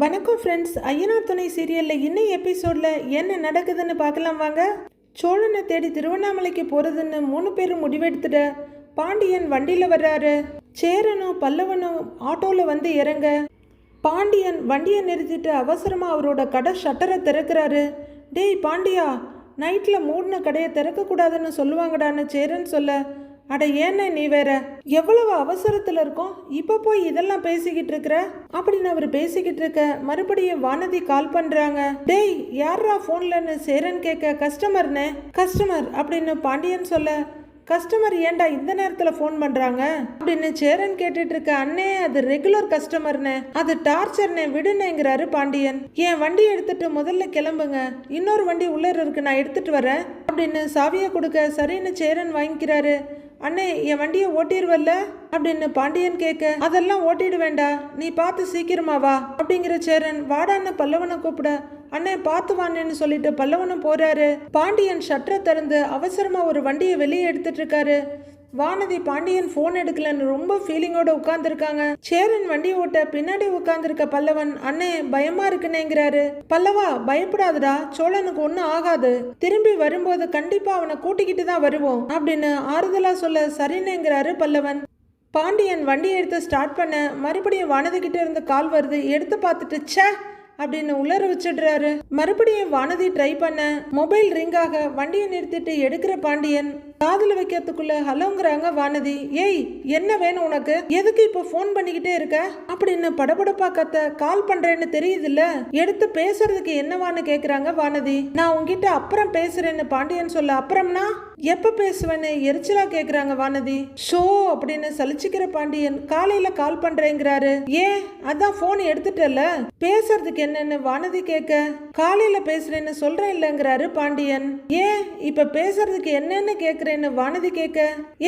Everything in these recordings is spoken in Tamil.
வணக்கம் ஃப்ரெண்ட்ஸ். ஐயனார் துணை சீரியலில் இன்னும் எபிசோடில் என்ன நடக்குதுன்னு பார்க்கலாம் வாங்க. சோழனை தேடி திருவண்ணாமலைக்கு போகிறதுன்னு 3 பேரும் முடிவெடுத்துட பாண்டியன் வண்டியில் வர்றாரு. சேரனும் பல்லவனும் ஆட்டோவில் வந்து இறங்க பாண்டியன் வண்டியை நிறுத்திட்டு அவசரமாக அவரோட கடை ஷட்டரை திறக்கிறாரு. டேய் பாண்டியா, நைட்டில் மூடின கடையை திறக்கக்கூடாதுன்னு சொல்லுவாங்கடான்னு சேரன் சொல்ல, அட ஏன்ன நீ வேற, எவ்வளவு அவசரத்தில் இருக்கோம், இப்போ போய் இதெல்லாம் பேசிக்கிட்டு இருக்கிற அப்படின்னு அவர் பேசிக்கிட்டு இருக்க மறுபடியும் வானதி கால் பண்ணுறாங்க. டேய் யாரா ஃபோன்லன்னு சேரன் கேட்க, கஸ்டமர் அப்படின்னு பாண்டியன் சொல்ல, கஸ்டமர் ஏன்டா இந்த நேரத்தில் ஃபோன் பண்ணுறாங்க அப்படின்னு சேரன் கேட்டுட்டு இருக்க. அண்ணே அது ரெகுலர் கஸ்டமர்னே, அது டார்ச்சர்னே, விடுனேங்கிறாரு பாண்டியன். என் வண்டி எடுத்துட்டு முதல்ல கிளம்புங்க, இன்னொரு வண்டி உள்ளே இருக்கு, நான் எடுத்துட்டு வரேன் அப்படின்னு சாவியை கொடுக்க சரின்னு சேரன் வாங்கிக்கிறாரு. அண்ணே என் வண்டியை ஓட்டிடுவல்ல அப்படின்னு பாண்டியன் கேட்க, அதெல்லாம் ஓட்டிடு வேண்டா, நீ பார்த்து சீக்கிரமா வா அப்படிங்கிற சேரன் வாடான்னு பல்லவனை கூப்பிட, அண்ணே பார்த்து வானேன்னு சொல்லிட்டு பல்லவனும் போறாரு. பாண்டியன் ஷட்டரை திறந்து அவசரமா ஒரு வண்டியை வெளியே எடுத்துட்டு இருக்காரு. வானதி பாண்டியன் போன் எடுக்கலன்னு ரொம்ப ஃபீலிங்கோட உட்கார்ந்துருக்காங்க. சேரன் வண்டி ஓட்ட பின்னாடி உட்கார்ந்துருக்க பல்லவன், அண்ணே பயமா இருக்குனேங்கிறாரு. பல்லவா பயப்படாதடா, சோழனுக்கு ஒன்னும் ஆகாது, திரும்பி வரும்போது கண்டிப்பா அவனை கூட்டிக்கிட்டு தான் வருவோம் அப்படின்னு ஆறுதலா சொல்ல சரினேங்கிறாரு பல்லவன். பாண்டியன் வண்டி எடுத்து ஸ்டார்ட் பண்ண மறுபடியும் வானதி கிட்ட இருந்து கால் வருது. எடுத்து பார்த்துட்டு ச்சே அப்படின்னு உளர வச்சிடுறாரு. மறுபடியும் வானதி ட்ரை பண்ண மொபைல் ரிங்காக வண்டியை நிறுத்திட்டு எடுக்கிற பாண்டியன் காதுல வைக்கிறதுக்குள்ள ஹலோங்கிறாங்க வானதி. ஏய் என்ன வேணும் உனக்கு, எதுக்கு இப்போ ஃபோன் பண்ணிக்கிட்டே இருக்க அப்படின்னு படபடப்பா கத்த. கால் பண்றேன்னு தெரியுதுல்ல, எடுத்து பேசுறதுக்கு என்னவான்னு கேக்குறாங்க வானதி. நான் உங்ககிட்ட அப்புறம் பேசுறேன்னு பாண்டியன் சொல்ல, அப்புறம்னா எப்ப பேசுவேன்னு எரிச்சலா கேக்குறாங்க வானதி. ஷோ அப்படின்னு சலிச்சுக்கிற பாண்டியன் காலையில கால் பண்றேங்கிறாரு. ஏன் அதான் போன் எடுத்துட்டல, பேசுறதுக்கு என்னன்னு வானதி கேட்க, காலையில பேசுறேன்னு சொல்றேன் இல்லங்கிறாரு பாண்டியன். ஏன் இப்ப பேசுறதுக்கு என்னன்னு கேக்குறேன்னு வானதி கேட்க,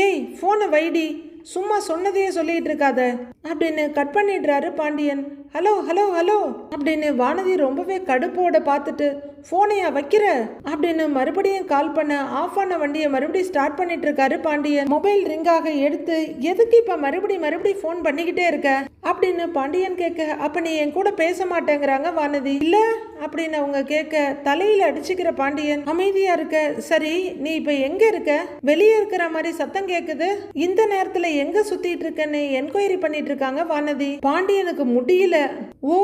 ஏய் போனை வைடி, சும்மா சொன்னதையே சொல்லிட்டு இருக்காத அப்படின்னு கட் பண்ணிடுறாரு பாண்டியன். ஹலோ ஹலோ ஹலோ அப்படின்னு வானதி ரொம்பவே கடுப்போட பார்த்துட்டு, போனையா வைக்கிற அப்படின்னு மறுபடியும் கால் பண்ண ஆஃப் ஆன வண்டியை மறுபடியும் ஸ்டார்ட் பண்ணிட்டு இருக்காரு பாண்டியன். மொபைல் ரிங்காக எடுத்து, எதுக்கு இப்ப மறுபடியும் போன் பண்ணிக்கிட்டே இருக்க அப்படின்னு பாண்டியன் கேட்க, அப்ப நீ என் கூட பேச மாட்டேங்கிறாங்க வானதி. இல்ல அப்படின்னு அவங்க கேட்க தலையில அடிச்சுக்கிற பாண்டியன் அமைதியா இருக்க. சரி நீ இப்ப எங்க இருக்க, வெளியே இருக்கிற மாதிரி சத்தம் கேக்குது, இந்த நேரத்துல எங்க சுத்திட்டு இருக்கன்னு என்கொயரி பண்ணிட்டு இருக்காங்க வானதி. பாண்டியனுக்கு முடியல. ஓ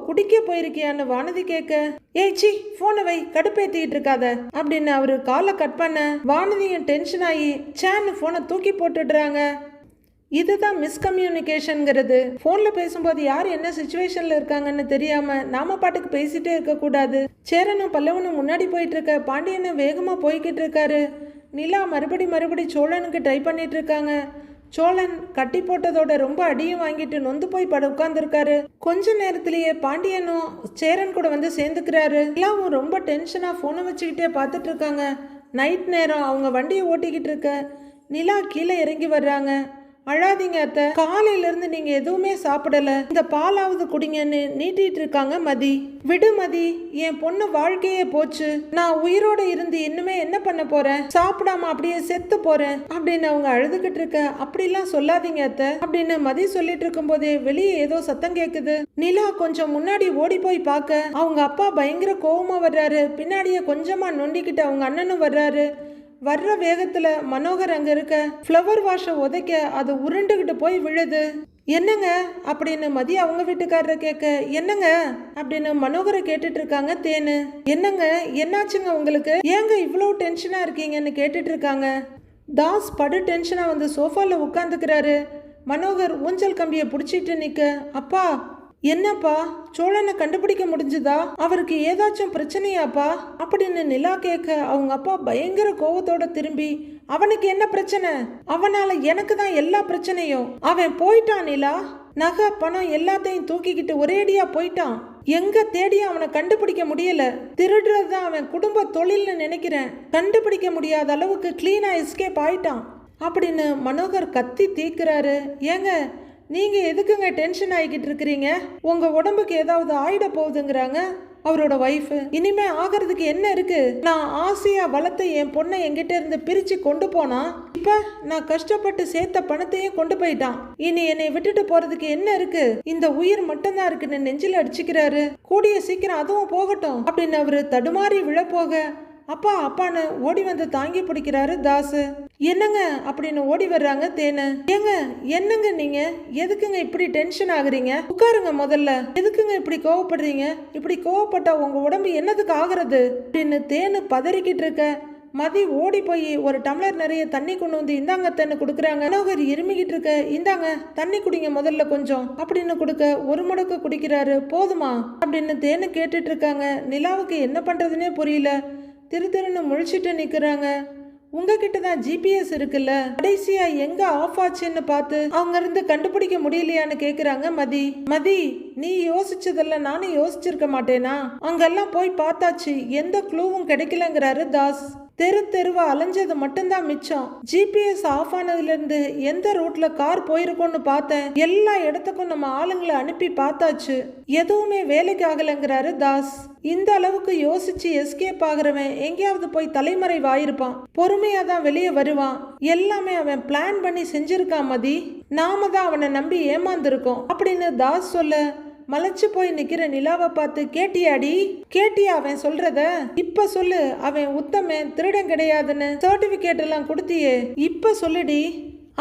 குடிக்க போயிருக்கியான்னு வானதி கேட்க, ஏய் சி போனை வை, கடுப்பேத்திட்டு இருக்காத அப்படின்னு அவரு காலை கட் பண்ண வானதியும் டென்ஷன் ஆகி சேன்னு போனை தூக்கி போட்டுடுறாங்க. இதுதான் மிஸ்கம்யூனிகேஷன்ங்கிறது. போன்ல பேசும்போது யார் என்ன சிச்சுவேஷன்ல இருக்காங்கன்னு தெரியாம நாம பாட்டுக்கு பேசிட்டே இருக்க கூடாது. சேரனும் பல்லவனும் முன்னாடி போயிட்டு இருக்க, பாண்டியனும் வேகமா போய்கிட்டு இருக்காரு. நிலா மறுபடி சோழனுக்கு ட்ரை பண்ணிட்டு இருக்காங்க. சோழன் கட்டி போட்டதோட ரொம்ப அடியும் வாங்கிட்டு நொந்து போய் உட்கார்ந்துருக்காரு. கொஞ்ச நேரத்திலேயே பாண்டியனும் சேரன் கூட வந்து சேர்ந்துக்கிறாரு. எல்லாவும் ரொம்ப டென்ஷனா போனை வச்சுக்கிட்டே பார்த்துட்டு இருக்காங்க. நைட் நேரம் அவங்க வண்டியை ஓட்டிக்கிட்டு இருக்க நிலா கீழே இறங்கி வர்றாங்க. அழாதீங்க அத்தை, காலையில இருந்து நீங்க எதுவுமே சாப்பிடல, இந்த பாலாவது குடிங்கன்னு நீட்டிட்டு இருக்காங்க மதி. விடு மதி, என் பொண்ணு வாழ்க்கையே போச்சு, நான் உயிரோட இருந்து இன்னுமே என்ன பண்ண போறேன், சாப்பிடாம அப்படியே செத்து போறேன் அப்படின்னு அவங்க அழுதுகிட்டு இருக்க. அப்படிலாம் சொல்லாதீங்க அத்தை அப்படின்னு மதி சொல்லிட்டு இருக்கும் போதே வெளியே ஏதோ சத்தம் கேக்குது. நிலா கொஞ்சம் முன்னாடி ஓடி போய் பார்க்க அவங்க அப்பா பயங்கர கோவமா வர்றாரு. பின்னாடியே கொஞ்சமா நொண்டிக்கிட்டு அவங்க அண்ணனும் வர்றாரு. வர்ற வேகத்துல மனோகர் அங்க இருக்க ஃப்ளவர் வாஷை உதைக்க அது உருண்டுகிட்டு போய் விழுது. என்னங்க அப்படின்னு மதி அவங்க வீட்டுக்காரரை கேட்க, என்னங்க அப்படின்னு மனோகரை கேட்டுட்டு இருக்காங்க தேனு. என்னங்க என்னாச்சுங்க உங்களுக்கு, ஏங்க இவ்வளவு டென்ஷனா இருக்கீங்கன்னு கேட்டுட்டு இருக்காங்க. தாஸ் படு டென்ஷனா வந்து சோஃபால உட்காந்துக்கிறாரு. மனோகர் ஊஞ்சல் கம்பியை பிடிச்சிட்டு நிக்க, அப்பா என்னப்பா சோழனை கண்டுபிடிக்க முடிஞ்சுதா, அவருக்கு ஏதாச்சும் பிரச்சனையாப்பா அப்படின்னு நிலா கேட்க அவங்க அப்பா பயங்கர கோவத்தோட திரும்பி, அவனுக்கு என்ன பிரச்சனை, அவனால எனக்கு தான் எல்லா பிரச்சனையும், அவன் போயிட்டான் நிலா, நகை பணம் எல்லாத்தையும் தூக்கிக்கிட்டு ஒரேடியா போயிட்டான், எங்க தேடி அவனை கண்டுபிடிக்க முடியல, திருடுறதுதான் அவன் குடும்ப தொழில்னு நினைக்கிறேன், கண்டுபிடிக்க முடியாத அளவுக்கு கிளீனா எஸ்கேப் ஆயிட்டான் அப்படின்னு மனோகர் கத்தி தீக்குறாரு. ஏங்க நீங்க எதுக்குங்க டென்ஷன் ஆகிக்கிட்டு இருக்கிறீங்க? உங்க உடம்புக்கு ஏதாவது ஆயிட போகுதுங்கிறாங்க அவரோட ஒய்ஃப். இனிமே ஆகிறதுக்கு என்ன இருக்கு? நான் ஆசையா வளர்த்த என் பொண்ணை என்கிட்ட இருந்து பிரிச்சு கொண்டு போனா, இப்ப நான் கஷ்டப்பட்டு சேர்த்த பணத்தையும் கொண்டு போயிட்டான். இனி என்னை விட்டுட்டு போறதுக்கு என்ன இருக்கு? இந்த உயிர் மட்டும்தான் இருக்குன்னு நெஞ்சில அடிச்சுக்கிறாரு. கூடிய சீக்கிரம் அதுவும் போகட்டும் அப்படின்னு அவரு தடுமாறி விழப்போக அப்பா அப்பான்னு ஓடி வந்து தாங்கி பிடிக்கிறாரு தாசு. என்னங்க அப்படின்னு ஓடி வர்றாங்க தேனு. ஏங்க என்னங்க நீங்க எதுக்குங்க இப்படி டென்ஷன் ஆகுறீங்க? உட்காருங்க முதல்ல. எதுக்குங்க இப்படி கோவப்படுறீங்க? இப்படி கோவப்பட்டா உங்க உடம்பு என்னதுக்கு ஆகுறது அப்படின்னு தேனு பதறிக்கிட்டு இருக்க மதி ஓடி போய் ஒரு டம்ளர் நிறைய தண்ணி கொண்டு வந்து இந்தாங்க தண்ணி கொடுக்குறாங்க. மனோகர் இருமிக்கிட்டு இருக்க இந்தாங்க தண்ணி குடிங்க முதல்ல கொஞ்சம் அப்படின்னு கொடுக்க ஒரு முடக்கு குடிக்கிறாரு. போதுமா அப்படின்னு தேனு கேட்டுட்டு இருக்காங்க. நிலாவுக்கு என்ன பண்றதுன்னே புரியல. திருன்னு முழிச்சிட்டு நிக்கிறாங்க. உங்ககிட்ட தான் ஜிபிஎஸ் இருக்குல்ல, கடைசியா எங்க ஆஃப் ஆச்சுன்னு பார்த்து அவங்க இருந்து கண்டுபிடிக்க முடியலையான்னு கேக்குறாங்க மதி. மதி நீ யோசிச்சதெல்லாம் நானும் யோசிச்சிருக்க மாட்டேனா? அங்கெல்லாம் போய் பார்த்தாச்சு, எந்த க்ளூவும் கிடைக்கலங்கிறாரு தாஸ். தெருவா அலைஞ்சது மட்டும்தான் மிச்சம். ஜிபிஎஸ் ஆஃப் ஆனதுல இருந்து எந்த ரூட்ல கார் போயிருக்கோன்னு பார்த்தேன். எல்லா இடத்துக்கும் நம்ம ஆளுங்களை அனுப்பி பார்த்தாச்சு, எதுவுமே வேலைக்கு ஆகலைங்கிறாரு தாஸ். இந்த அளவுக்கு யோசிச்சு எஸ்கேப் ஆகிறவன் எங்கேயாவது போய் தலைமறைவாயிருப்பான். பொறுமையா தான் வெளியே வருவான். எல்லாமே அவன் பிளான் பண்ணி செஞ்சிருக்கான் மதி. நாம தான் அவனை நம்பி ஏமாந்துருக்கோம் அப்படின்னு தாஸ் சொல்ல மலைச்சு போய் நிக்கிற நிலாவை பார்த்து கேட்டியா அவன் சொல்றத? இப்ப சொல்லு, அவன் உத்தமன் திருடன் கிடையாதுன்னு சர்டிபிகேட் எல்லாம் கொடுத்தியே, இப்ப சொல்லுடி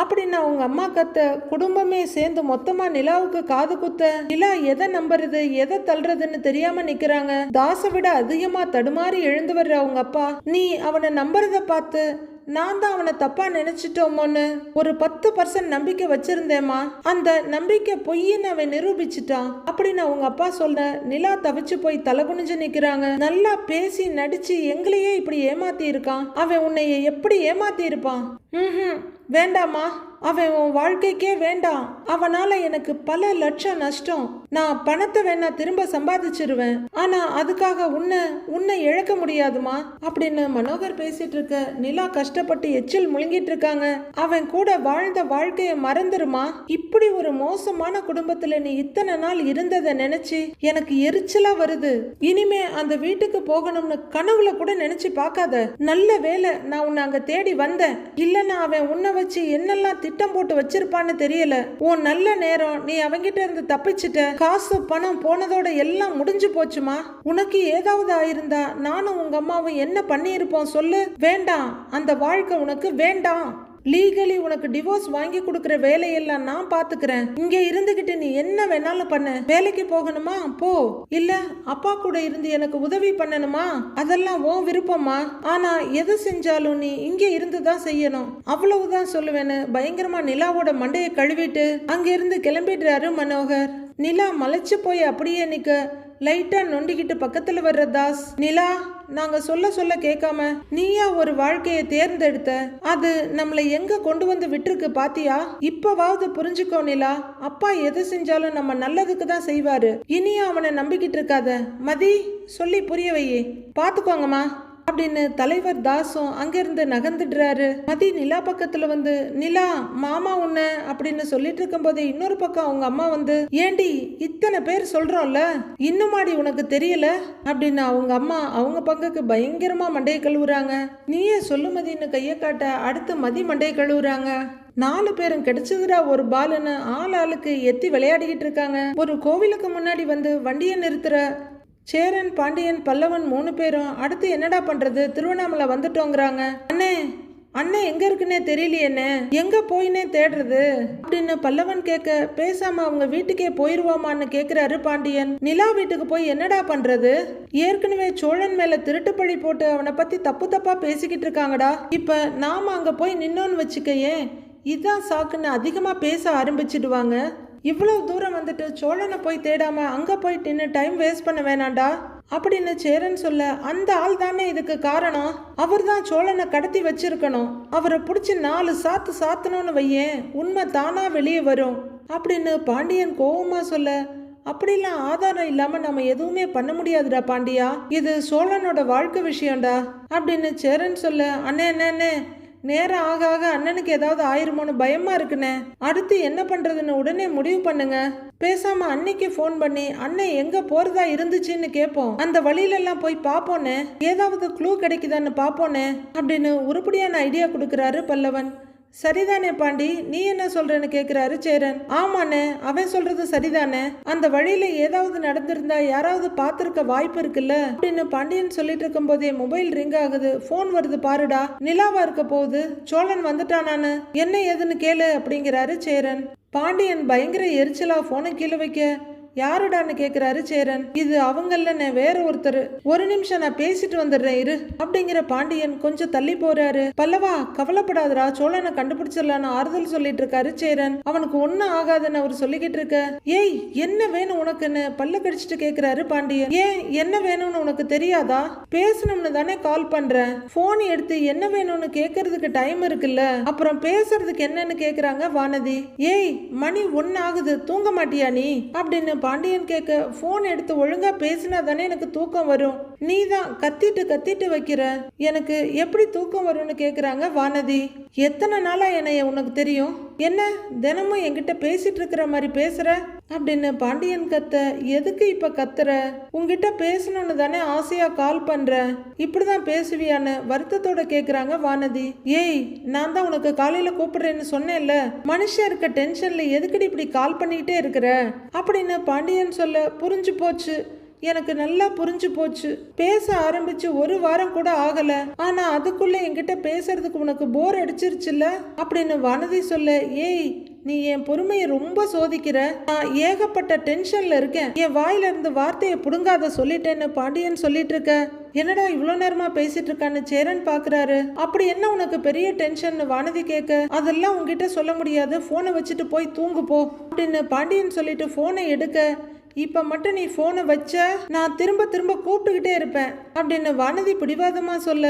அப்படின்னு அவங்க அம்மா கத்த குடும்பமே சேர்ந்து மொத்தமா நிலாவுக்கு காது குத்த நிலா எதை நம்புறது எதை தள்ளுறதுன்னு தெரியாம நிக்கிறாங்க. தாசை விட அதிகமா தடுமாறி எழுந்து வர்ற அவங்க அப்பா, நீ அவனை நம்புறத பார்த்து நான் தான் அவனை தப்பா நினைச்சிட்டோமோன்னு ஒரு 10% நம்பிக்கை வச்சிருந்தேமா, அந்த நம்பிக்கை பொய்ன்னு அவன் நிரூபிச்சுட்டான் அப்படின்னு அவங்க அப்பா சொல்ல நிலா தவிச்சு போய் தலை குனிஞ்சு நிக்கிறாங்க. நல்லா பேசி நடிச்சு எங்களையே இப்படி ஏமாத்தி இருக்கான். அவன் உன்னைய எப்படி ஏமாத்தி இருப்பான்? வேண்டாமா, அவன் உன் வாழ்க்கைக்கே வேண்டாம். அவனால எனக்கு பல லட்சம் நஷ்டம். நான் பணத்தை வேணா திரும்ப சம்பாதிச்சிருவேன், ஆனா அதுக்காக உன்னை இழக்க முடியாதுமா அப்படின்னு மனோகர் பேசிட்டு இருக்க நிலா கஷ்டப்பட்டு எச்சில் முழுங்கிட்டு இருக்காங்க. அவன் கூட வாழ்ந்த வாழ்க்கைய மறந்துருமா? இப்படி ஒரு மோசமான குடும்பத்துல நீ இத்தனை நாள் இருந்ததை நினைச்சு எனக்கு எரிச்சலா வருது. இனிமே அந்த வீட்டுக்கு போகணும்னு கனவுல கூட நினைச்சு பார்க்காத. நல்ல வேலை நான் உன்னை அங்க தேடி வந்தேன். இல்லன்னா அவன் உன்னை வச்சு என்னெல்லாம் திட்டம் போட்டு வச்சிருப்பான்னு தெரியல. உன் நல்ல நேரம், நீ அவங்கிட்ட இருந்து தப்பிச்சிட்ட. காசு பணம் போனதோட எல்லாம் முடிஞ்சு போச்சுமா. உனக்கு ஏதாவது ஆயிருந்தா நானும் உங்க அம்மாவும் என்ன பண்ணியிருப்போம் சொல்லு? வேண்டாம், அந்த வாழ்க்கை உனக்கு வேண்டாம். லீகலி உனக்கு டிவோர்ஸ் வாங்கி கொடுக்கற வேலையெல்லாம் நான் பாத்துக்கிறேன். இங்க இருந்துகிட்டு நீ என்ன வேணாலும் பண்ண. வேலைக்கு போகணுமா போ, இல்ல அப்பா கூட இருந்து எனக்கு உதவி பண்ணணுமா, அதெல்லாம் உன் விருப்பமா. ஆனா எது செஞ்சாலும் நீ இங்க இருந்துதான் செய்யணும், அவ்வளவுதான் சொல்லுவேன்னு பயங்கரமா நிலாவோட மண்டையை கழுவிட்டு அங்க இருந்து கிளம்பிடுறாரு மனோகர். நிலா மலைச்சு போய் அப்படியே நிக்க லைட்டா நொண்டிக்கிட்டு பக்கத்துல வர்ற தாஸ், நிலா நாங்க சொல்ல கேட்காம நீயா ஒரு வாழ்க்கையை தேர்ந்தெடுத்த, அது நம்மளை எங்க கொண்டு வந்து விட்டுருக்கு பாத்தியா? இப்பவாவது புரிஞ்சுக்கோ நிலா, அப்பா எது செஞ்சாலும் நம்ம நல்லதுக்கு தான் செய்வாரு. இனியும் அவனை நம்பிக்கிட்டு இருக்காத. மதி சொல்லி புரிய வையே, பாத்துக்கோங்கம்மா அப்படின்னு தலைவர் தாசும் அங்கிருந்து நகர்ந்துடுறாரு. மதி நிலா பக்கத்துல வந்து நிலா மாமா உன்ன அப்படின்னு சொல்லிட்டு இருக்கும் போதே இன்னொரு பக்கம் அவங்க அம்மா வந்து, ஏண்டி இத்தனை பேர் சொல்றோம்ல இன்னுமாடி உனக்கு தெரியல அப்படின்னு அவங்க அம்மா அவங்க பங்குக்கு பயங்கரமா மண்டையை கழுவுறாங்க. நீயே சொல்லு மதின்னு கையை காட்ட அடுத்து மதி மண்டையை கழுவுறாங்க. 4 பேரும் கிடைச்சதுடா ஒரு பாலுன்னு ஆளுக்கு எத்தி விளையாடிக்கிட்டு இருக்காங்க. ஒரு கோவிலுக்கு முன்னாடி வந்து வண்டியை நிறுத்துற சேரன் பாண்டியன் பல்லவன் 3 பேரும் அடுத்து என்னடா பண்றது, திருவண்ணாமலை வந்துட்டோங்கிறாங்க. அண்ணே எங்க இருக்குன்னே தெரியலையேண்ணே, எங்க போயினே தேடுறது அப்படின்னு பல்லவன் கேட்க, பேசாம அவங்க வீட்டுக்கே போயிருவாமான்னு கேக்குறாரு பாண்டியன். நிலா வீட்டுக்கு போய் என்னடா பண்றது? ஏற்கனவே சோழன் மேல திருட்டு பழி போட்டு அவனை பத்தி தப்பா பேசிக்கிட்டு இருக்காங்கடா. இப்ப நாம அங்க போய் நின்னோன்னு வச்சுக்கையே, இதான் சாக்குன்னு அதிகமா பேச ஆரம்பிச்சிடுவாங்க. இவ்வளவு தூரம் வந்துட்டு சோழனை போய் தேடாம அங்க போயிட்டு நின்று டைம் வேஸ்ட் பண்ண வேணாண்டா அப்படின்னு சேரன் சொல்ல, அந்த ஆள் தானே இதுக்கு காரணம். அவர் தான் சோழனை கடத்தி வச்சிருக்கணும். அவரை பிடிச்சி 4 சாத்து சாத்தணும்னு வையேன், உண்மை தானா வெளியே வரும் அப்படின்னு பாண்டியன் கோவமா சொல்ல, அப்படிலாம் ஆதாரம் இல்லாம நம்ம எதுவுமே பண்ண முடியாதுடா பாண்டியா, இது சோழனோட வாழ்க்கை விஷயம்டா அப்படின்னு சேரன் சொல்ல, அண்ணே நேரம் ஆக ஆக அண்ணனுக்கு ஏதாவது ஆயிருமோன்னு பயமா இருக்குண்ணே. அடுத்து என்ன பண்றதுன்னு உடனே முடிவு பண்ணுங்க. பேசாம அன்னைக்கு ஃபோன் பண்ணி அண்ணன் எங்க போறதா இருந்துச்சுன்னு கேட்போம். அந்த வழியில எல்லாம் போய் பாப்போன்னு, ஏதாவது க்ளூ கிடைக்குதான்னு பாப்போன்னு அப்படின்னு உருப்படியான ஐடியா கொடுக்கறாரு பல்லவன். சரிதானே பாண்டி, நீ என்ன சொல்றன்னு கேக்குறாரு சேரன். ஆமாண்ணே, அவன் சொல்றது சரிதானே. அந்த வழியில ஏதாவது நடந்திருந்தா யாராவது பார்த்திருக்க வாய்ப்பு இருக்குல்ல அப்படின்னு பாண்டியன் சொல்லிட்டு இருக்கும் போதே மொபைல் ரிங் ஆகுது. போன் வருது பாருடா, நிலாவா இருக்க போகுது. சோழன் வந்துட்டானான்னு என்ன ஏதுன்னு கேளு அப்படிங்கிறாரு சேரன். பாண்டியன் பயங்கர எரிச்சலா போனை கீழே வைக்க, யாருடான்னு கேக்குறாரு சேரன். இது அவங்கல்லன்னு வேற ஒருத்தர். ஒரு நிமிஷம் நான் பேசிட்டு வந்துடுறேன் இரு அப்படிங்கிற பாண்டியன் கொஞ்சம் தள்ளி போறாரு. பல்லவா கவலைப்படாதரா, சோழனை கண்டுபிடிச்சிடலான்னு ஆறுதல் சொல்லிட்டு இருக்காரு சேரன். அவனுக்கு ஒன்னும் ஆகாதுன்னு அவர் சொல்லிக்கிட்டு இருக்க. ஏய் என்ன வேணும் உனக்குன்னு பல்ல கடிச்சிட்டு கேக்குறாரு பாண்டியன். ஏன் என்ன வேணும்னு உனக்கு தெரியாதா? பேசணும்னு தானே கால் பண்றேன். போன் எடுத்து என்ன வேணும்னு கேக்குறதுக்கு டைம் இருக்குல்ல, அப்புறம் பேசுறதுக்கு என்னன்னு கேக்குறாங்க வானதி. ஏய் மணி 1 ஆகுது, தூங்க மாட்டியா நீ அப்படின்னு பாண்டியன் கேட்க, போன் எடுத்து ஒழுங்கா பேசினா தானே எனக்கு தூக்கம் வரும். நீ தான் கத்திட்டு கத்திட்டு வைக்கிற, எனக்கு எப்படி தூக்கம் வரும்னு கேக்குறாங்க வானதி. எத்தனை நாளா என்னைய உனக்கு தெரியும்? என்ன தினமும் என்கிட்ட பேசிட்டு இருக்கிற மாதிரி பேசுற அப்படின்னு பாண்டியன் கத்த. எதுக்கு இப்ப கத்துற? உங்ககிட்ட பேசணும்னு தானே ஆசையா கால் பண்ற, இப்படிதான் பேசுவியான்னு வருத்தத்தோட கேக்குறாங்க வானதி. ஏய் நான் தான் உனக்கு காலையில கூப்பிடுறேன்னு சொன்னேன்ல, மனுஷன் இருக்க டென்ஷன்ல எதுக்கடி இப்படி கால் பண்ணிக்கிட்டே இருக்கிற அப்படின்னு பாண்டியன் சொல்ல. புரிஞ்சு போச்சு, எனக்கு நல்லா புரிஞ்சு போச்சு. பேச ஆரம்பிச்சு 1 வாரம் கூட ஆகல, ஆனா அதுக்குள்ள என்கிட்ட பேசுறதுக்கு உனக்கு போர் அடிச்சிருச்சுல்ல அப்படின்னு வானதி சொல்ல. ஏய் நீ என் பொறுமையை ரொம்ப சோதிக்கிற, நான் ஏகப்பட்ட டென்ஷன்ல இருக்கேன், என் வாயில இருந்து வார்த்தையை புடுங்காத சொல்லிட்டேன்னு பாண்டியன் சொல்லிட்டு இருக்க. என்னடா இவ்வளவு நேரமா பேசிட்டு இருக்கான்னு சேரன் பாக்குறாரு. அப்படி என்ன உனக்கு பெரிய டென்ஷன் வானதி கேட்க. அதெல்லாம் உங்ககிட்ட சொல்ல முடியாது, போனை வச்சுட்டு போய் தூங்கு போ அப்படின்னு பாண்டியன் சொல்லிட்டு போனை எடுக்க. இப்ப மட்டும் நீ போனை வச்ச நான் திரும்ப திரும்ப கூப்பிட்டுக்கிட்டே இருப்பேன் அப்படின்னு வானதி பிடிவாதமா சொல்ல.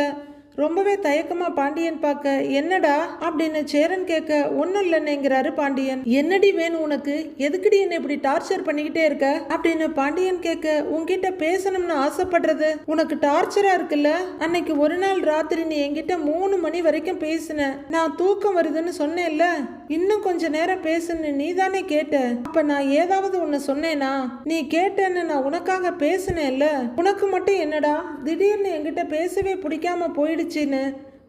ரொம்பவே தயக்கமா பாண்டியன் பார்க்க, என்னடா அப்படின்னு சேரன் கேட்க. ஒன்னும் இல்லைன்னுங்கிறாரு பாண்டியன். என்னடி வேணும் உனக்கு? எதுக்குடி என்ன இப்படி டார்ச்சர் பண்ணிக்கிட்டே இருக்க அப்படின்னு பாண்டியன் கேட்க. உன்கிட்ட பேசணும்னு ஆசைப்படுறது உனக்கு டார்ச்சரா இருக்குல்ல? அன்னைக்கு ஒரு நாள் ராத்திரி நீ என்கிட்ட 3 மணி வரைக்கும் பேசின, நான் தூக்கம் வருதுன்னு சொன்னேன்ல, இன்னும் கொஞ்ச நேரம் பேசுன்னு நீ தானே கேட்ட. அப்ப நான் ஏதாவது ஒன்னு சொன்னேனா? நீ கேட்டேன்னு நான் உனக்காக பேசினேன்ல, உனக்கு மட்டும் என்னடா திடீர்னு என்கிட்ட பேசவே பிடிக்காம போயிடுச்சுன்னு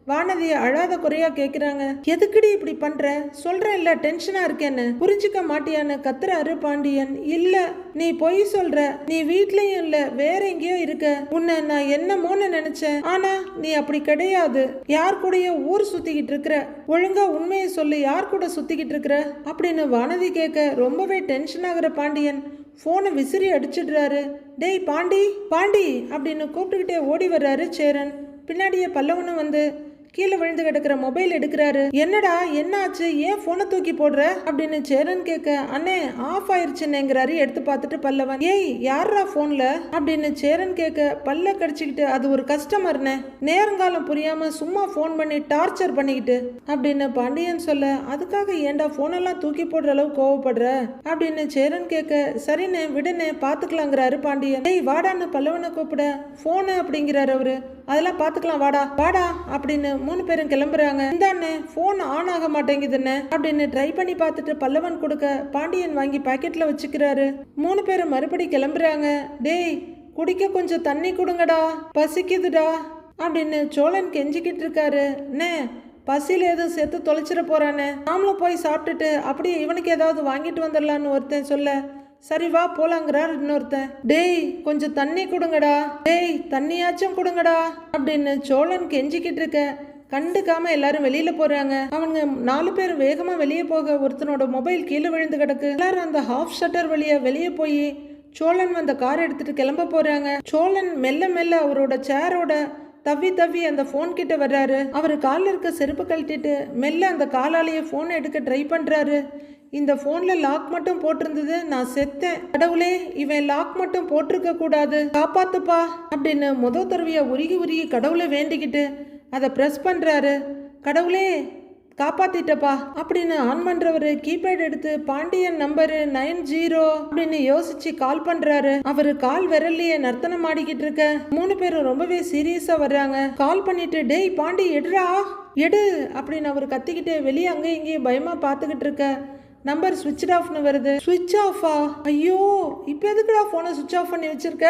வானதிய அழாத குறையா கேக்குறாங்க. எதுக்குடி இப்படி பண்ற? சொல்றேன்ல டென்ஷனா இருக்கேன்னு, புரிஞ்சுக்க மாட்டியான்னு கத்துறாரு பாண்டியன். இல்ல நீ பொய் சொல்ற, நீ வீட்லயும் இல்ல வேற எங்கேயோ இருக்க, உன்னை நான் என்னமோன்னு நினைச்சேன், ஆனா நீ அப்படி கிடையாது, யார் கூடயோ ஊர் சுத்திக்கிட்டு இருக்கிற, ஒழுங்கா உண்மையை சொல்லு, யார் கூட சுத்திக்கிட்டு இருக்கிற அப்படின்னு வானதி கேட்க. ரொம்பவே டென்ஷன் ஆகுற பாண்டியன் போனை விசிறி அடிச்சிடுறாரு. டேய் பாண்டி பாண்டி அப்படின்னு கூப்பிட்டுக்கிட்டே ஓடி வர்றாரு சேரன். பின்னாடியே பல்லவனும் வந்து கீழே விழுந்து கிடக்கிற மொபைல் எடுக்கிறாரு. என்னடா என்னாச்சு, ஏன் போனை தூக்கி போடுற அப்படின்னு சேரன் கேட்க. அண்ணே ஆஃப் ஆயிருச்சுன்னுங்கிறாரு. எடுத்து பார்த்துட்டு பல்லவன், ஏய் யாரா போன்ல அப்படின்னு சேரன் கேட்க. பல்ல கடிச்சுக்கிட்டு, அது ஒரு கஸ்டமர்னே, நேரங்காலம் புரியாம சும்மா போன் பண்ணி டார்ச்சர் பண்ணிக்கிட்டு அப்படின்னு பாண்டியன் சொல்ல. அதுக்காக ஏன்டா போனெல்லாம் தூக்கி போடுற அளவு கோவப்படுற அப்படின்னு சேரன் கேட்க. சரிண்ணே விடுனே பாத்துக்கலாங்கிறாரு பாண்டியன். ஏய் வாடான்னு பல்லவனை கூப்பிட. போனு அப்படிங்கிறாரு அவரு. அதெல்லாம் பாத்துக்கலாம் வாடா வாடா அப்படின்னு 3 பேரும் கிளம்புறாங்க. இந்தாண்ணே போன் ஆன் ஆக மாட்டேங்குதுன்னு அப்படின்னு ட்ரை பண்ணி பார்த்துட்டு பல்லவன் கொடுக்க. பாண்டியன் வாங்கி பாக்கெட்ல வச்சுக்கிறாரு. 3 பேரும் மறுபடி கிளம்புறாங்க. டேய் குடிக்க கொஞ்சம் தண்ணி கொடுங்கடா, பசிக்குதுடா அப்படின்னு சோழன் கெஞ்சிக்கிட்டு இருக்காரு. அண்ணே பசியில எதுவும் செத்து தொலைச்சிட போறானே, நாமளும் போய் சாப்பிட்டுட்டு அப்படியே இவனுக்கு ஏதாவது வாங்கிட்டு வந்துடலான்னு ஒருத்தன் சொல்ல. சரி வா போலாங்கிறார் இன்னொருத்தன். டேய் கொஞ்சம் தண்ணி கொடுங்கடா, டேய் தண்ணியாச்சும் கொடுங்கடா அப்படின்னு சோழன் கெஞ்சிக்கிட்டு இருக்க. கண்டுக்காம எல்லாரும் வெளியில போறாங்க. அவங்க 4 பேர் வேகமா வெளியே போக ஒருத்தனோட மொபைல் கீழே விழுந்து கிடக்கு. எல்லாரும் அந்த ஹாஃப் ஷட்டர் வழியா வெளியே போய் சோழன் அந்த கார் எடுத்துட்டு கிளம்ப போறாங்க. சோழன் மெல்ல மெல்ல அவரோட சேரோட தவி தவி அந்த போன் கிட்ட வர்றாரு. அவர் காலில் இருக்க செருப்பு கழட்டிட்டு மெல்ல அந்த காலாலேயே போனை எடுக்க ட்ரை பண்றாரு. இந்த போன்ல லாக் மட்டும் போட்டிருந்தது, நான் செத்தேன். கடவுளே இவன் லாக் மட்டும் போட்டிருக்க கூடாது, காப்பாத்துப்பா அப்படின்னு தடவையா உருகி உருகி கடவுளை வேண்டிக்கிட்டு அதை ப்ரெஸ் பண்றாரு. கடவுளே காப்பாத்திட்டப்பா அப்படின்னு ஆன் பண்றவரு கீபேட் எடுத்து பாண்டியன் நம்பரு 90 அப்படின்னு யோசிச்சு கால் பண்றாரு. அவரு கால் விரல்லையே நர்த்தனம் ஆடிக்கிட்டு இருக்க 3 பேரும் ரொம்பவே சீரியஸா வர்றாங்க. கால் பண்ணிட்டு டேய் பாண்டி எடுறா எடு அப்படின்னு அவர் கத்திக்கிட்டு வெளியே அங்கேயும் இங்கேயும் பயமா பார்த்துக்கிட்டு இருக்க நம்பர் சுவிட்ச் ஆஃப்னு வருது. சுவிட்ச் ஆஃபா? ஐயோ இப்போ எதுக்குடா போனை சுவிட்ச் ஆஃப் பண்ணி வச்சிருக்க?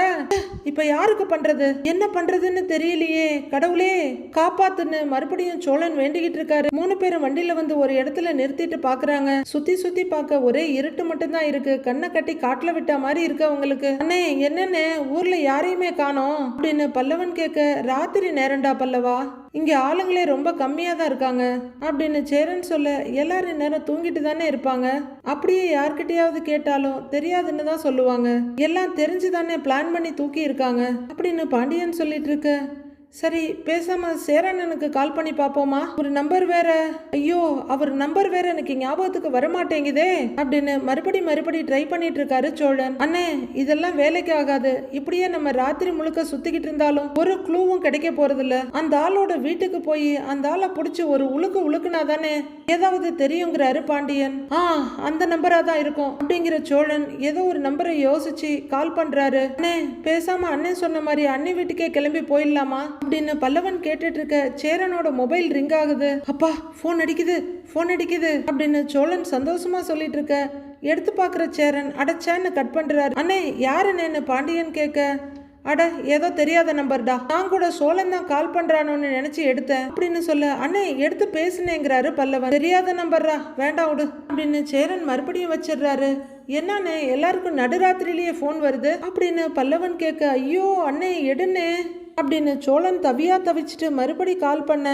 இப்போ யாருக்கு பண்றது? என்ன பண்றதுன்னு தெரியலையே, கடவுளே காப்பாத்துன்னு மறுபடியும் சோழன் வேண்டிக்கிட்டு இருக்காரு. 3 பேரும் வண்டியில வந்து ஒரு இடத்துல நிறுத்திட்டு பாக்குறாங்க. சுத்தி சுத்தி பார்க்க ஒரே இருட்டு மட்டும்தான் இருக்கு. கண்ணை கட்டி காட்டுல விட்ட மாதிரி இருக்கு அவங்களுக்கு. அண்ணே என்னன்னு ஊர்ல யாரையுமே காணோம் அப்படின்னு பல்லவன் கேட்க, ராத்திரி நேரம்டா பல்லவா, இங்க ஆளுங்களே ரொம்ப கம்மியா தான் இருக்காங்க அப்படின்னு சேரன் சொல்ல, எல்லாரும் நேரம் தூங்கிட்டு தானே இருப்பாங்க, அப்படியே யார்கிட்டயாவது கேட்டாலும் தெரியாதுன்னு தான் சொல்லுவாங்க, எல்லாம் தெரிஞ்சுதானே பிளான் பண்ணி தூக்கி இருக்காங்க அப்படின்னு பாண்டியன் சொல்லிட்டு இருக்க. சரி பேசாம சேரண்ணனுக்கு கால் பண்ணி பாப்போமா? ஒரு நம்பர் வேற, ஐயோ அவர் நம்பர் வேற எனக்கு ஞாபகத்துக்கு வரமாட்டேங்குதே அப்படின்னு மறுபடி ட்ரை பண்ணிட்டு இருக்காரு சோழன். அண்ணே இதெல்லாம் வேலைக்கு ஆகாது. இப்படியே நம்ம ராத்திரி முழுக்க சுத்திக்கிட்டு இருந்தாலும் ஒரு க்ளூவும் கிடைக்க போறது இல்ல. அந்த ஆளோட வீட்டுக்கு போய் அந்த ஆளை புடிச்சு ஒரு உழுக்குனா தானே ஏதாவது தெரியுங்கிறாரு பாண்டியன். அந்த நம்பரா தான் இருக்கும் அப்படிங்கிற சோழன் ஏதோ ஒரு நம்பரை யோசிச்சு கால் பண்றாரு. அண்ணே பேசாம அண்ணன் சொன்ன மாதிரி அண்ணி வீட்டுக்கே கிளம்பி போயிடலாமா அப்படின்னு பல்லவன் கேட்டுட்டு இருக்க சேரனோட மொபைல் ரிங் ஆகுது. அப்பா போன் அடிக்குது அப்படின்னு சோழன் சந்தோஷமா சொல்லிட்டு இருக்க எடுத்து பாக்குற சேரன் அடச்சேன்னு கட் பண்றாரு. அண்ணே யாருன்னு பாண்டியன் கேட்க, அட ஏதோ தெரியாத நம்பர்டா, நான் கூட சோழன் தான் கால் பண்றானோன்னு நினைச்சு எடுத்தேன் அப்படின்னு சொல்ல, அண்ணே எடுத்து பேசுனேங்கிறாரு பல்லவன். தெரியாத நம்பர்ரா வேண்டாம் விடு அப்படின்னு சேரன் மறுபடியும் வச்சிடுறாரு. என்னன்னு எல்லாருக்கும் நடுராத்திரிலேயே போன் வருது அப்படின்னு பல்லவன் கேட்க, ஐயோ அண்ணே எடுன்னு அப்படின்னு சோழன் தவிச்சிட்டு மறுபடி கால் பண்ண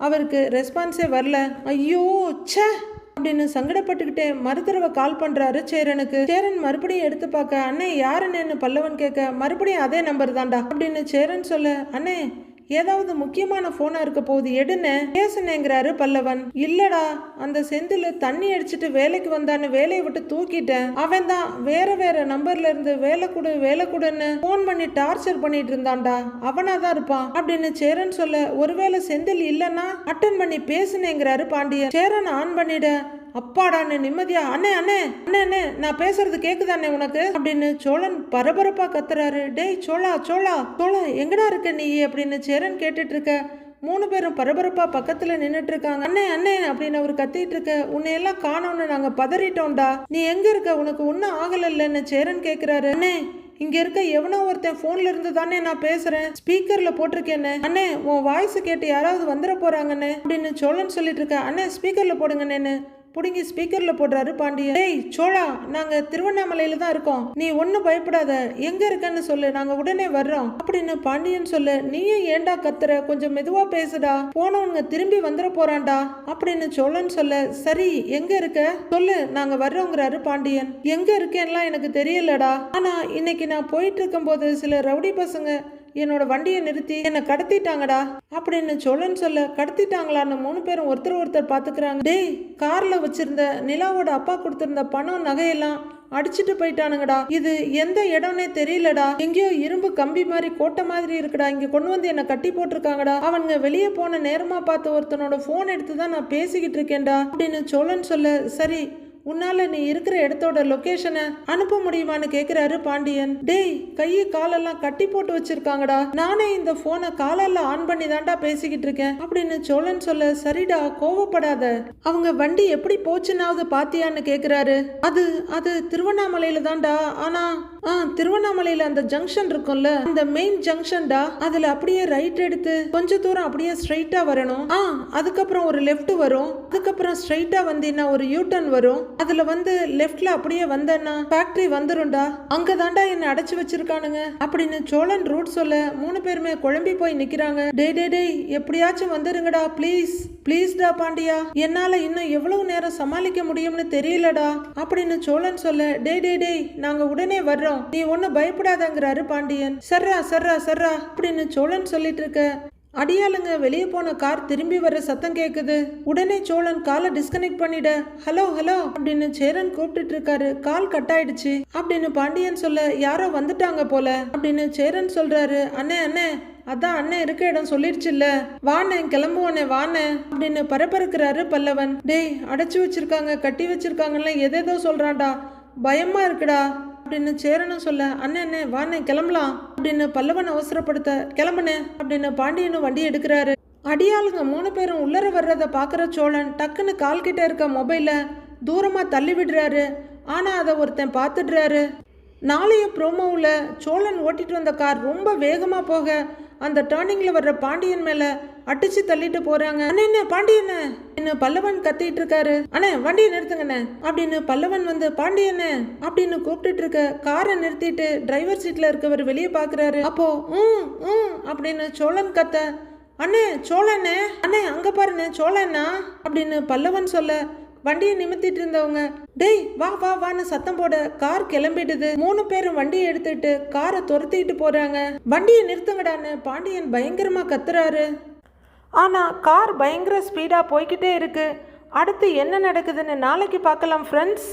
அவருக்கு ரெஸ்பான்ஸே வரல. ஐயோ ச்சே அப்படின்னு சங்கடப்பட்டுக்கிட்டே மறுதடவை கால் பண்றாரு சேரனுக்கு. சேரன் மறுபடியும் எடுத்து பார்க்க, அண்ணே யாருன்னு பல்லவன் கேட்க, மறுபடியும் அதே நம்பர் தான்டா அப்படின்னு சேரன் சொல்ல, அண்ணே ஏதாவது முக்கியமான போனா இருக்க போகுது எடுன்னு பேசுனேங்கிறாரு பல்லவன். இல்லடா அந்த செந்தில் தண்ணி அடிச்சுட்டு வேலைக்கு வந்தான்னு வேலையை விட்டு தூக்கிட்டேன். அவன் தான் வேற நம்பர்ல இருந்து வேலை கொடுன்னு போன் பண்ணி டார்ச்சர் பண்ணிட்டு இருந்தான்டா, அவனாதான் இருப்பான் அப்படின்னு சேரன் சொல்ல, ஒருவேளை செந்தில் இல்லைன்னா அட்டன் பண்ணி பேசுனேங்கிறாரு பாண்டியன். சேரன் ஆன் பண்ணிட, அப்பாடான்னு நிம்மதியா, அண்ணே நான் பேசுறது கேக்குதானே உனக்கு அப்படின்னு சோழன் பரபரப்பா கத்துறாரு. டேய் சோழா எங்கடா இருக்க நீ அப்படின்னு சேரன் கேட்டுட்டு இருக்க. 3 பேரும் பரபரப்பா பக்கத்துல நின்னுட்டு இருக்காங்க. அண்ணே அப்படின்னு அவர் கத்திட்டு இருக்க, உன்னையெல்லாம் காணோம்னு நாங்க பதறிட்டோம்டா, நீ எங்க இருக்க, உனக்கு ஒன்னும் ஆகலன்னு சேரன் கேக்குறாரு. அண்ணே இங்க இருக்க எவனோ ஒருத்தன் போன்ல இருந்து தானே நான் பேசுறேன், ஸ்பீக்கர்ல போட்டிருக்கேன்னு, அண்ணே உன் வாய்ஸ் கேட்டு யாராவது வந்துட போறாங்கன்னு அப்படின்னு சோழன் சொல்லிட்டு இருக்க. அண்ணே ஸ்பீக்கர்ல போடுங்கன்னு புடுங்கி ஸ்பீக்கர்ல போடுறாரு பாண்டியன். டேய் சோழா நாங்க திருவண்ணாமலையில தான் இருக்கோம், நீ ஒன்னும் பயப்படாத, எங்க இருக்கன்னு சொல்லு, நாங்க உடனே வர்றோம் அப்படின்னு பாண்டியன் சொல்ல, நீயும் ஏண்டா கத்துற, கொஞ்சம் மெதுவா பேசுடா, போனவங்க திரும்பி வந்துட போறான்டா அப்படின்னு சோழன் சொல்ல, சரி எங்க இருக்க சொல்லு நாங்க வர்றோங்கிறாரு பாண்டியன். எங்க இருக்கேன்லாம் எனக்கு தெரியலடா, ஆனா இன்னைக்கு நான் போயிட்டு இருக்கும் போது சில ரவுடி பசங்க என்னோட வண்டியை நிறுத்தி என்னை கடத்திட்டாங்கடா அப்படின்னு சோழன் சொல்ல, கடத்திட்டாங்களான்னு 3 பேரும் ஒருத்தர் பாத்துக்கிறாங்க. டேய் கார்ல வச்சிருந்த நிலாவோட அப்பா கொடுத்திருந்த பணம் நகையெல்லாம் அடிச்சுட்டு போயிட்டானுங்கடா, இது எந்த இடம்னே தெரியலடா, எங்கேயோ இரும்பு கம்பி மாதிரி கோட்டை மாதிரி இருக்குடா, இங்க கொண்டு வந்து என்ன கட்டி போட்டிருக்காங்கடா, அவனுங்க வெளியே போன நேரமா பார்த்து ஒருத்தனோட போன் எடுத்துதான் நான் பேசிக்கிட்டு இருக்கேன்டா அப்படின்னு சோழன் சொல்ல, சரி உன்னால நீ இருக்கிற இடத்தோட லொகேஷனை அனுப்ப முடியுமான்னு கேக்குறாரு பாண்டியன். டேய் கையை காலெல்லாம் கட்டி போட்டு வச்சிருக்காங்கடா, நானே இந்த போனை காலெல்லாம் ஆன் பண்ணி தான்டா பேசிக்கிட்டு இருக்கேன் அப்படின்னு சோழன் சொல்ல, சரிடா கோவப்படாத, அவங்க வண்டி எப்படி போச்சுன்னாவது பாத்தியான்னு கேக்குறாரு. அது திருவண்ணாமலையில தான்டா, ஆனா திருவண்ணாமலையில அந்த ஜங்ஷன் இருக்கும்ல, அந்த மெயின் ஜங்ஷன்டா, அதுல அப்படியே ரைட் எடுத்து கொஞ்ச தூரம் அப்படியே ஸ்ட்ரைட்டா வரணும், அதுக்கப்புறம் ஒரு லெஃப்ட் வரும், அதுக்கப்புறம் ஸ்ட்ரைட்டா வந்தீங்கன்னா ஒரு யூ டர்ன் வரும், அதுல வந்து லெஃப்ட்ல அப்படியே வந்தேன்னா ஃபேக்டரி வந்துரும்டா, அங்க தாண்டா என்ன அடைச்சு வச்சிருக்கானுங்க அப்படின்னு சோழன் ரூட் சொல்ல 3 பேருமே குழம்பி போய் நிக்கிறாங்க. டேய் எப்படியாச்சும் வந்துருங்கடா ப்ளீஸ்டா பாண்டியா, என்னால இன்னும் எவ்வளவு நேரம் சமாளிக்க முடியும்னு தெரியலடா அப்படின்னு சோழன் சொல்ல, டேய் நாங்க உடனே வர்றோம், நீ ஒன்னும் பயப்படாதங்கிறாரு பாண்டியன். சர்ரா அப்படின்னு சோழன் சொல்லிட்டு இருக்க, அடியாளுங்க வெளியே போன கார் திரும்பி வர சத்தம் கேக்குது. உடனே சோழன் காலை டிஸ்கனெக்ட் பண்ணிட ஹலோ ஹலோ அப்படின்னு சேரன் கூப்பிட்டுட்டு இருக்காரு. கால் கட் ஆயிடுச்சு அப்படின்னு பாண்டியன் சொல்ல யாரோ வந்துட்டாங்க போல அப்படின்னு சேரன் சொல்றாரு. அண்ணே அண்ணே அதான் அண்ணன் இருக்க இடம் சொல்லிடுச்சுல்ல, வானே கிளம்புவானே வானே அப்படின்னு பரபரக்கிறாரு பல்லவன். டேய் அடைச்சு வச்சிருக்காங்க கட்டி வச்சிருக்காங்கல்ல எதேதோ சொல்றான்டா, பயமா இருக்குடா அப்படின்னு சேரனும் சொல்ல அண்ணே வானே கிளம்பலாம் அப்படின்னு பல்லவன் அவசரப்படுத்த கிளம்புனே அப்படின்னு பாண்டியனும் வண்டி எடுக்கிறாரு. அடியாளுங்க 3 பேரும் உள்ளர வர்றத பாக்குற சோழன் டக்குன்னு கால் கிட்ட இருக்க மொபைலை தூரமா தள்ளி விடுறாரு. ஆனா அதை ஒருத்தன் பார்த்துடுறாரு. நாளைய ப்ரோமோவில் சோழன் ஓட்டிட்டு வந்த கார் ரொம்ப வேகமா போக அந்த டேர்னிங்ல வர்ற பாண்டியன் மேல அடிச்சு தள்ளிட்டு போறாங்க. அண்ணே பாண்டியண்ணே என்ன பல்லவன் கத்திட்டு இருக்காரு. அண்ணே வண்டியை நிறுத்துங்கண்ணே அப்படின்னு பல்லவன் வந்து பாண்டியண்ணே அப்படின்னு கூப்பிட்டுட்டு இருக்க காரை நிறுத்திட்டு டிரைவர் சீட்ல இருக்கவர் வெளியே பாக்குறாரு. அப்போ அப்படின்னு சோழன் கத்த அண்ணே சோழண்ணே அண்ணே அங்க பாருண்ணே சோழண்ணா அப்படின்னு பல்லவன் சொல்ல வண்டியை நிமித்திட்டு இருந்தவங்க டேய் வா வா வான்னு சத்தம் போட கார் கிளம்பிடுது. 3 பேரும் வண்டியை எடுத்துட்டு காரை துரத்திட்டு போறாங்க. வண்டியை நிறுத்துங்கடான்னு பாண்டியன் பயங்கரமா கத்துறாரு. ஆனா கார் பயங்கர ஸ்பீடா போய்கிட்டே இருக்கு. அடுத்து என்ன நடக்குதுன்னு நாளைக்கு பார்க்கலாம் ஃப்ரெண்ட்ஸ்.